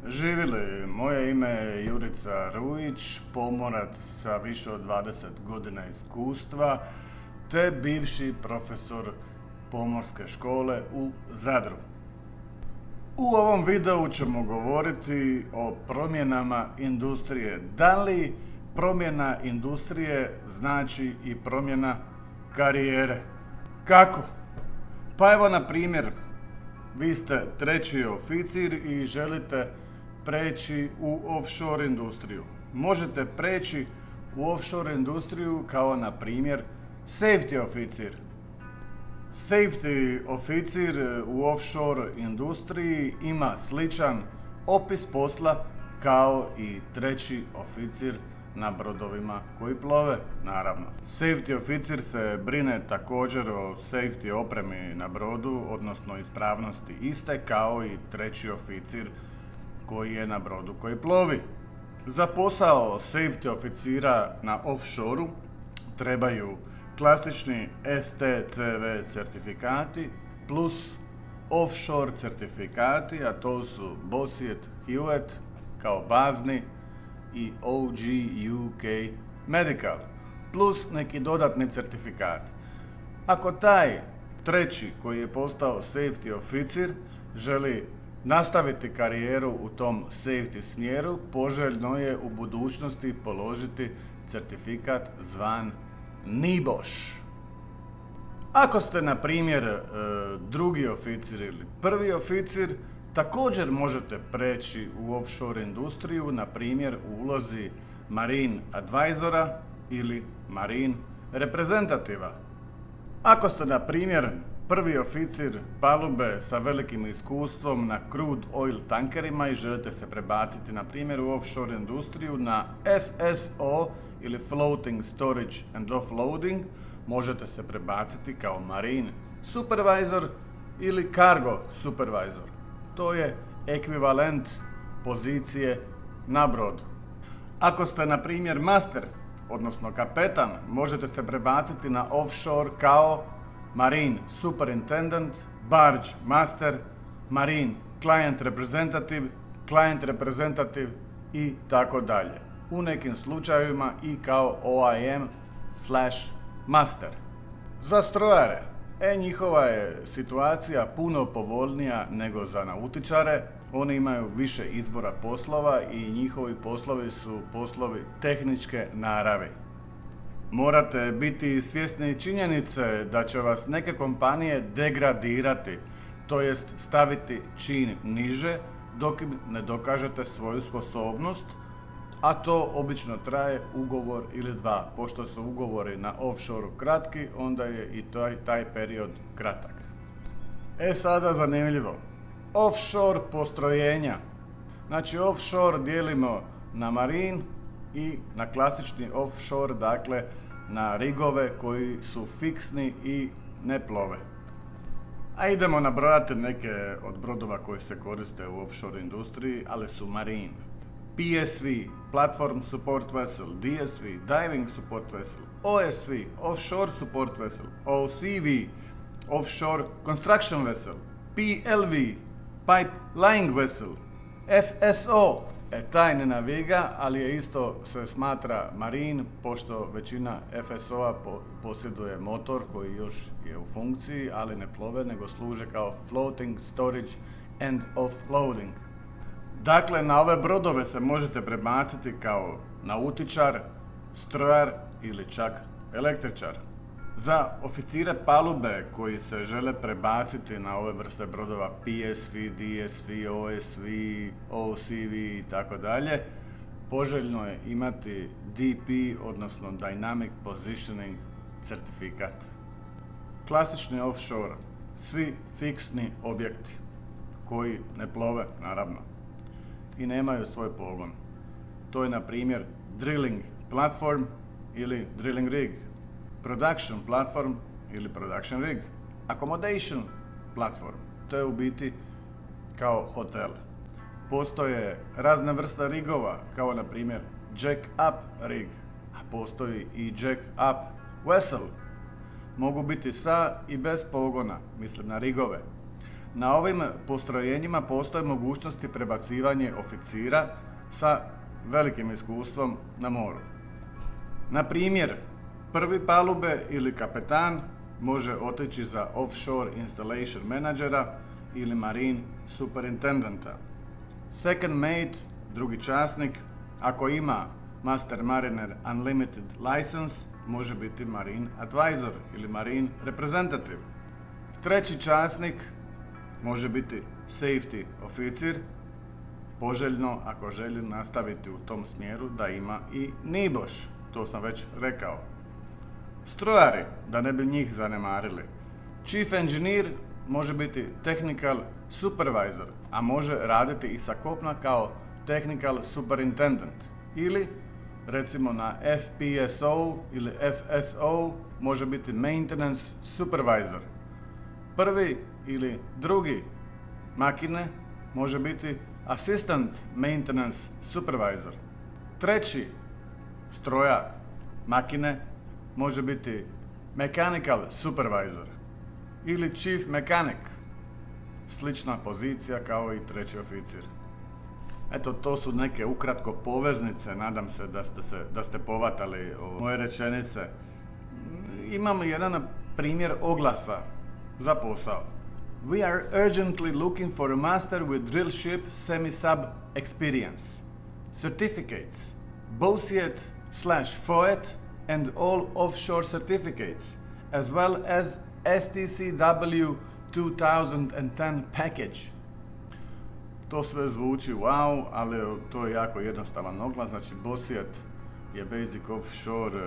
Živjeli, moje ime je Jurica Rujić, pomorac sa više od 20 godina iskustva, te bivši profesor pomorske škole u Zadru. U ovom videu ćemo govoriti o promjenama industrije. Da li promjena industrije znači i promjena karijere? Kako? Pa evo na primjer, vi ste treći oficir i želite preći u offshore industriju. Možete preći u offshore industriju kao na primjer safety oficir. Safety oficir u offshore industriji ima sličan opis posla kao i treći oficir na brodovima koji plove, naravno. Safety oficir se brine također o safety opremi na brodu, odnosno ispravnosti iste, kao i treći oficir koji je na brodu koji plovi. Za posao safety oficira na offshoreu trebaju klasični STCV certifikati plus offshore certifikati, a to su Bosiet Hewitt kao bazni i OG UK Medical, plus neki dodatni certifikati. Ako taj treći koji je postao safety oficir želi nastaviti karijeru u tom safety smjeru, poželjno je u budućnosti položiti certifikat zvan NIBOSH. Ako ste na primjer drugi oficir ili prvi oficir, također možete preći u offshore industriju, na primjer u ulozi marine advisora ili marine reprezentativa. Ako ste na primjer prvi oficir palube sa velikim iskustvom na crude oil tankerima i želite se prebaciti na primjer u offshore industriju na FSO ili floating storage and offloading, možete se prebaciti kao marine supervisor ili cargo supervisor. To je ekvivalent pozicije na brodu. Ako ste na primjer master, odnosno kapetan, možete se prebaciti na offshore kao marine superintendent, barge master, marine client representative i tako dalje. U nekim slučajevima i kao OIM/master. Za strojare, njihova je situacija puno povoljnija nego za nautičare. Oni imaju više izbora poslova i njihovi poslovi su poslovi tehničke naravi. Morate biti svjesni činjenice da će vas neke kompanije degradirati, to jest staviti čin niže dok ne dokažete svoju sposobnost, a to obično traje ugovor ili dva. Pošto su ugovori na offshoreu kratki, onda je i taj period kratak. Sada zanimljivo. Offshore postrojenja. Znači offshore dijelimo na marine i na klasični offshore, dakle na rigove koji su fiksni i ne plove. A idemo nabrojati neke od brodova koji se koriste u offshore industriji, ali su marine. PSV, Platform Support Vessel, DSV, Diving Support Vessel, OSV, Offshore Support Vessel, OCV, Offshore Construction Vessel, PLV, Pipeline Vessel, FSO, taj ne naviga, ali je isto se smatra marine, pošto većina FSO-a posjeduje motor koji još je u funkciji, ali ne plove, nego služe kao floating storage and offloading. Dakle, na ove brodove se možete prebaciti kao nautičar, strojar ili čak električar. Za oficire palube koji se žele prebaciti na ove vrste brodova PSV, DSV, OSV, OCV i tako dalje, poželjno je imati DP, odnosno Dynamic Positioning certifikat. Klasični offshore, svi fiksni objekti koji ne plove, naravno, i nemaju svoj pogon. To je na primjer drilling platform ili drilling rig, production platform ili production rig, accommodation platform, to je u biti kao hotel. Postoje razne vrste rigova, kao na primjer jack up rig, a postoji i jack up vessel. Mogu biti sa i bez pogona, mislim na rigove. Na ovim postrojenjima postoje mogućnosti prebacivanja oficira sa velikim iskustvom na moru. Na primjer, prvi palube ili kapetan može otići za offshore installation menadžera ili marine superintendenta. Second mate, drugi časnik, ako ima Master Mariner Unlimited license, može biti marine advisor ili marine representative. Treći časnik može biti safety oficir, poželjno ako želi nastaviti u tom smjeru da ima i niboš, to sam već rekao. Strojari, da ne bi njih zanemarili. Chief engineer može biti technical supervisor, a može raditi i sa kopna kao technical superintendent. Ili, recimo na FPSO ili FSO, može biti maintenance supervisor. Prvi ili drugi makine može biti assistant maintenance supervisor. Treći strojar makine može biti mechanical supervisor ili chief mechanic, slična pozicija kao i treći oficir. Eto, to su neke ukratko poveznice, nadam se da ste povatali moje rečenice. Imam jedan primjer oglasa za posao. We are urgently looking for a master with drill ship semi-sub experience. Certificates, BOSIET/FOET and all offshore certificates, as well as STCW 2010 package. To sve zvuči wow, ali to je jako jednostavan oglas. Znači, BOSIET je Basic Offshore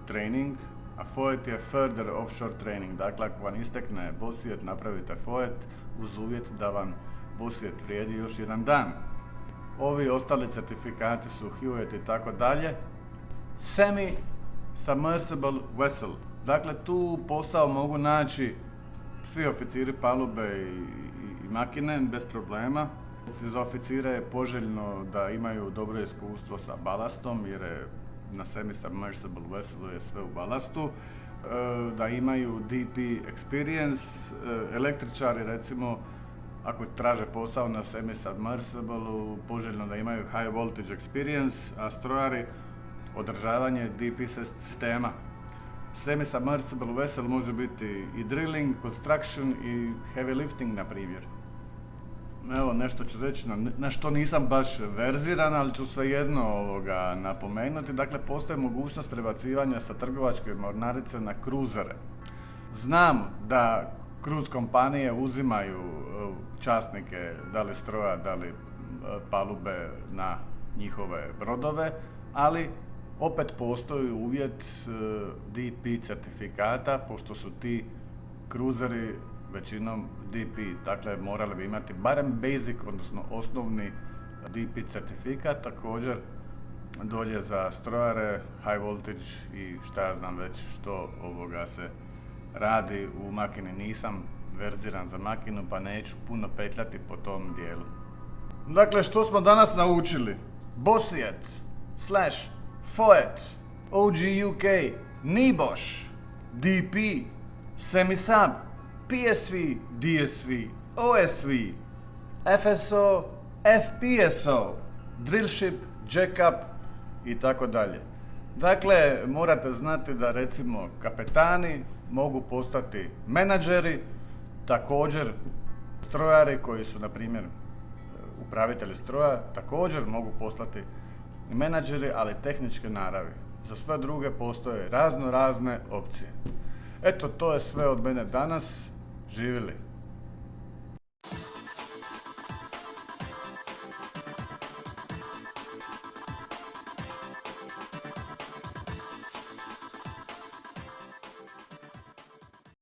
Training, a FOET je Further Offshore Training. Dakle, ako vam istekne BOSIET, napravite FOET uz uvjet da vam BOSIET vrijedi još jedan dan. Ovi ostali certifikati su Hewitt i tako dalje. Semi-submersible vessel. Dakle, tu posao mogu naći svi oficiri palube i makine bez problema. Za oficire je poželjno da imaju dobro iskustvo sa balastom, jer je na semi-submersible vesselu je sve u balastu, da imaju DP experience. Električari, recimo, ako traže posao na semi-submersibleu, poželjno da imaju high voltage experience, a strojari održavanje DP sistema. Semi-submersible vessel može biti i drilling, construction i heavy lifting, na primjer. Evo, nešto ću reći na što nisam baš verziran, ali ću svejedno napomenuti. Dakle, postoji mogućnost prebacivanja sa trgovačke mornarice na kruzere. Znam da kruz kompanije uzimaju časnike, da li stroja, da li palube, na njihove brodove, ali opet postoji uvjet DP certifikata, pošto su ti kruzeri većinom DP, dakle morali bi imati barem basic, odnosno osnovni DP certifikat. Također dolje za strojare, high voltage i šta ja znam već što se radi u makini. Nisam verziran za makinu, pa neću puno petljati po tom dijelu. Dakle, što smo danas naučili? BOSIET / FOET, OGUK, NIBOSH, DP, semi-sub, PSV, DSV, OSV, FSO, FPSO, drill ship, jackup i tako dalje. Dakle, morate znati da, recimo, kapetani mogu postati menadžeri, također strojari koji su, na primjer, upravitelji stroja, također mogu postati menadžeri, ali tehničke naravi. Za sve druge postoje razne opcije. Eto, to je sve od mene danas. Živjeli!